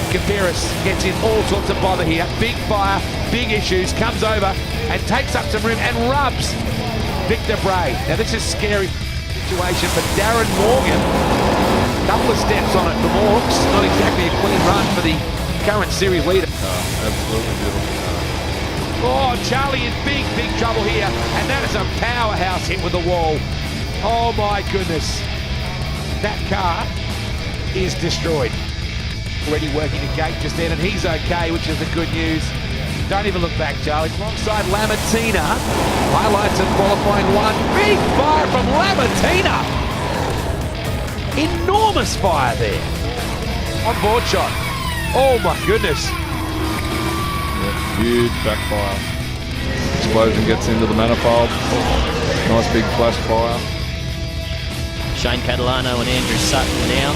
Capiris gets in all sorts of bother here. Big fire, big issues, comes over and takes up some room and rubs Victor Bray. Now this is a scary situation for Darren Morgan. Couple of steps on it from Orcs. Not exactly a clean run for the current series leader. Absolutely beautiful. Oh, Charlie in big, big trouble here. And that is a powerhouse hit with the wall. Oh my goodness. That car is destroyed. Already working the gate just then, and he's okay, which is the good news. Don't even look back, Charlie. Alongside Lamatina. Highlights of qualifying one. Big fire from Lamatina. Enormous fire there. On board shot. Oh my goodness. Yeah, huge backfire. Explosion gets into the manifold. Nice big flash fire. Shane Catalano and Andrew Sutton now.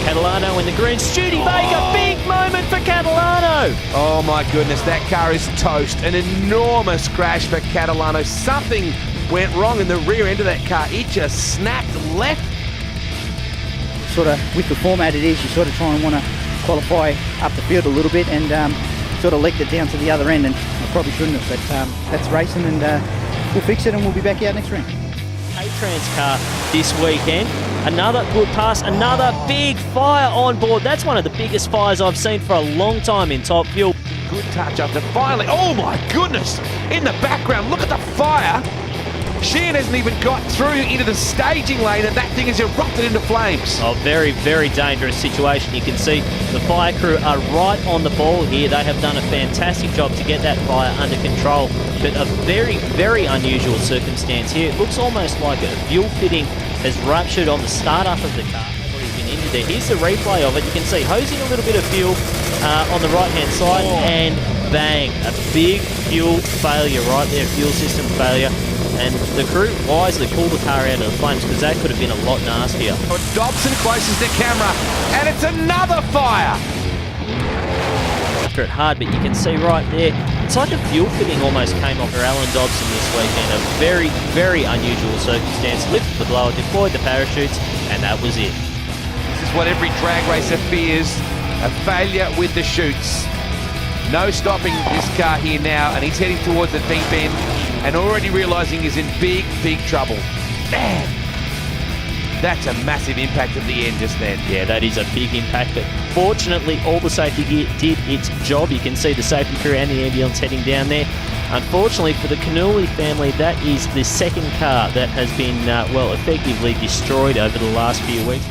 Catalano in the green. Studi Baker, big moment for Catalano. Oh my goodness, that car is toast. An enormous crash for Catalano. Something went wrong in the rear end of that car. It just snapped left. Sort of, with the format it is, you sort of try and want to qualify up the field a little bit and sort of legged it down to the other end, and I probably shouldn't have, but that's racing, and we'll fix it and we'll be back out next round. K-Trans car this weekend. Another good pass, another big fire on board. That's one of the biggest fires I've seen for a long time in Top Fuel. Good touch up to finally, oh my goodness, in the background, look at the fire. Sheehan hasn't even got through into the staging lane and that thing has erupted into flames. Oh, very, very dangerous situation. You can see the fire crew are right on the ball here. They have done a fantastic job to get that fire under control, but a very, very unusual circumstance here. It looks almost like a fuel fitting has ruptured on the start-up of the car. Nobody's been injured there. Here's the replay of it. You can see hosing a little bit of fuel on the right-hand side, and bang, a big fuel failure right there, fuel system failure. And the crew wisely pulled the car out of the flames because that could have been a lot nastier. Dobson closest to camera, and it's another fire. After it hard, but you can see right there, it's like a fuel fitting almost came off for Alan Dobson this weekend. A very, very unusual circumstance. Lifted the blower, deployed the parachutes, and that was it. This is what every drag racer fears, a failure with the chutes. No stopping this car here now, and he's heading towards the deep end and already realising he's in big, big trouble. Man, that's a massive impact at the end just then. Yeah, that is a big impact, but fortunately all the safety gear did its job. You can see the safety crew and the ambulance heading down there. Unfortunately for the Canuli family, that is the second car that has been, well, effectively destroyed over the last few weeks.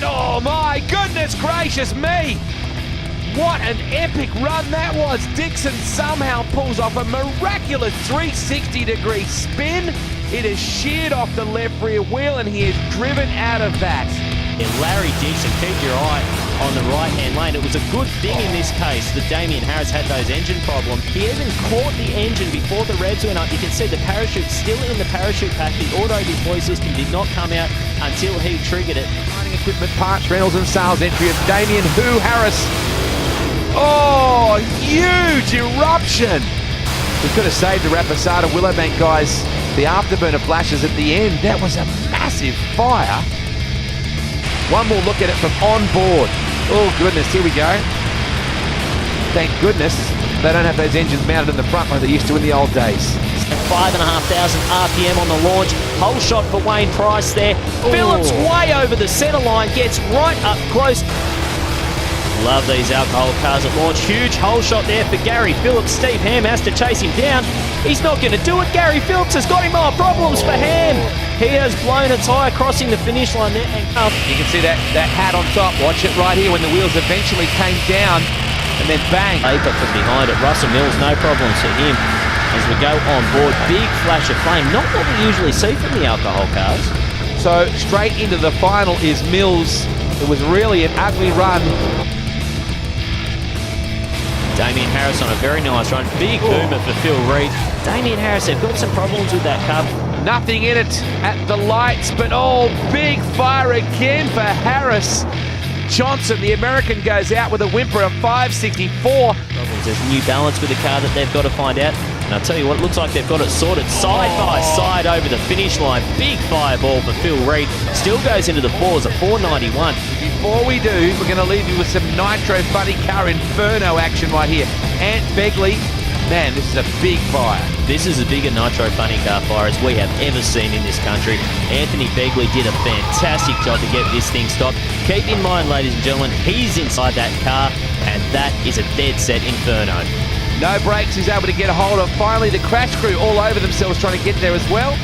Oh my goodness gracious me! What an epic run that was! Dixon somehow pulls off a miraculous 360-degree spin. It is sheared off the left rear wheel and he is driven out of that. And Larry Dixon, keep your eye on the right-hand lane. It was a good thing in this case that Damien Harris had those engine problems. He even caught the engine before the revs went up. You can see the parachute still in the parachute pack. The auto deploy system did not come out until he triggered it. Mining equipment parts, Reynolds and sales entry of Damien Harris. Oh, huge eruption! We could have saved the Rapisada Willowbank guys. The afterburner flashes at the end. That was a massive fire. One more look at it from on board. Oh goodness, here we go. Thank goodness they don't have those engines mounted in the front like they used to in the old days. 5,500 RPM on the launch. Whole shot for Wayne Price there. Phillips way over the centre line, gets right up close. Love these alcohol cars at launch. Huge hole shot there for Gary Phillips. Steve Ham has to chase him down. He's not going to do it. Gary Phillips has got him. Oh, problems for Ham. He has blown a tyre crossing the finish line there. And you can see that hat on top. Watch it right here when the wheels eventually came down and then bang. Paper from behind it. Russell Mills, no problems for him. As we go on board, big flash of flame. Not what we usually see from the alcohol cars. So straight into the final is Mills. It was really an ugly run. Damien Harris on a very nice run. Big boomer for Phil Reed. Damien Harris, they've got some problems with that car. Nothing in it at the lights, but big fire again for Harris. Johnson, the American, goes out with a whimper of 564. There's New Balance with the car that they've got to find out. And I'll tell you what, it looks like they've got it sorted side by side over the finish line. Big fireball for Phil Reid. Still goes into the fours at 491. Before we do, we're going to leave you with some Nitro Funny Car Inferno action right here. Ant Begley, man, this is a big fire. This is a bigger Nitro Funny Car fire as we have ever seen in this country. Anthony Begley did a fantastic job to get this thing stopped. Keep in mind, ladies and gentlemen, he's inside that car, and that is a dead set Inferno. No brakes, he's able to get a hold of. Finally, the crash crew all over themselves trying to get there as well.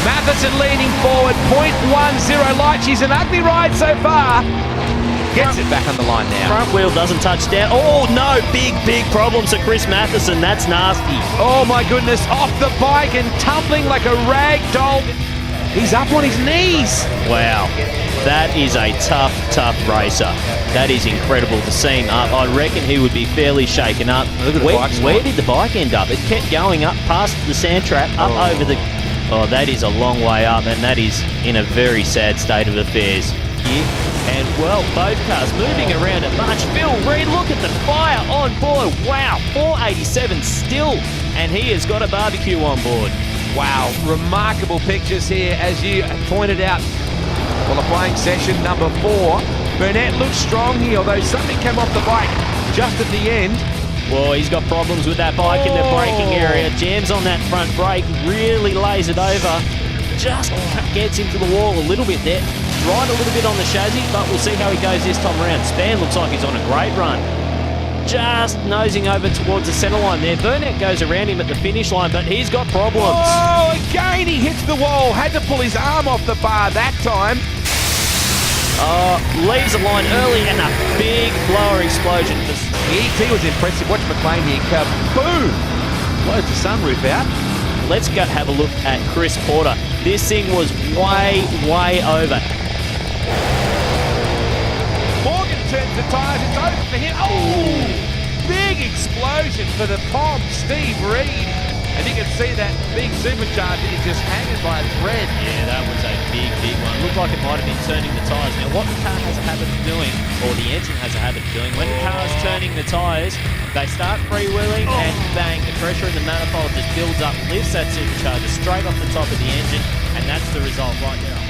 Matheson leaning forward, 0.10 light. She's an ugly ride so far. Gets it back on the line now. Front wheel doesn't touch down. Oh no, big problems for Chris Matheson. That's nasty. Oh my goodness, off the bike and tumbling like a rag doll. He's up on his knees. Wow, that is a tough racer. That is incredible to see him up. I reckon he would be fairly shaken up. Look at the bike. Where did the bike end up? It kept going up past the sand trap, up over the... Oh, that is a long way up, and that is in a very sad state of affairs here. And, well, both cars moving around at much. Phil Reid, look at the fire on board. Wow, 487 still, and he has got a barbecue on board. Wow, remarkable pictures here, as you pointed out. Qualifying session number 4. Burnett looks strong here, although something came off the bike just at the end. Well, he's got problems with that bike in the braking area. Jams on that front brake, really lays it over. Just gets into the wall a little bit there. Right a little bit on the chassis, but we'll see how he goes this time around. Span looks like he's on a great run. Just nosing over towards the centre line there. Burnett goes around him at the finish line, but he's got problems. Oh, again he hits the wall. Had to pull his arm off the bar that time. Leaves the line early and a big blower explosion. The ET was impressive. Watch McLean here. Kaboom! Blows the sunroof out. Let's go have a look at Chris Porter. This thing was way over. Morgan turns the tyres. It's over for him. Oh! Big explosion for the Pom, Steve Reid. And you can see that big supercharger is just hanging by a thread. Yeah, that was a big one. Looked like it might have been turning the tyres. Now, what the car has a habit of doing, or the engine has a habit of doing, when the car's turning the tyres, they start freewheeling and bang, the pressure in the manifold just builds up, lifts that supercharger straight off the top of the engine, and that's the result right there.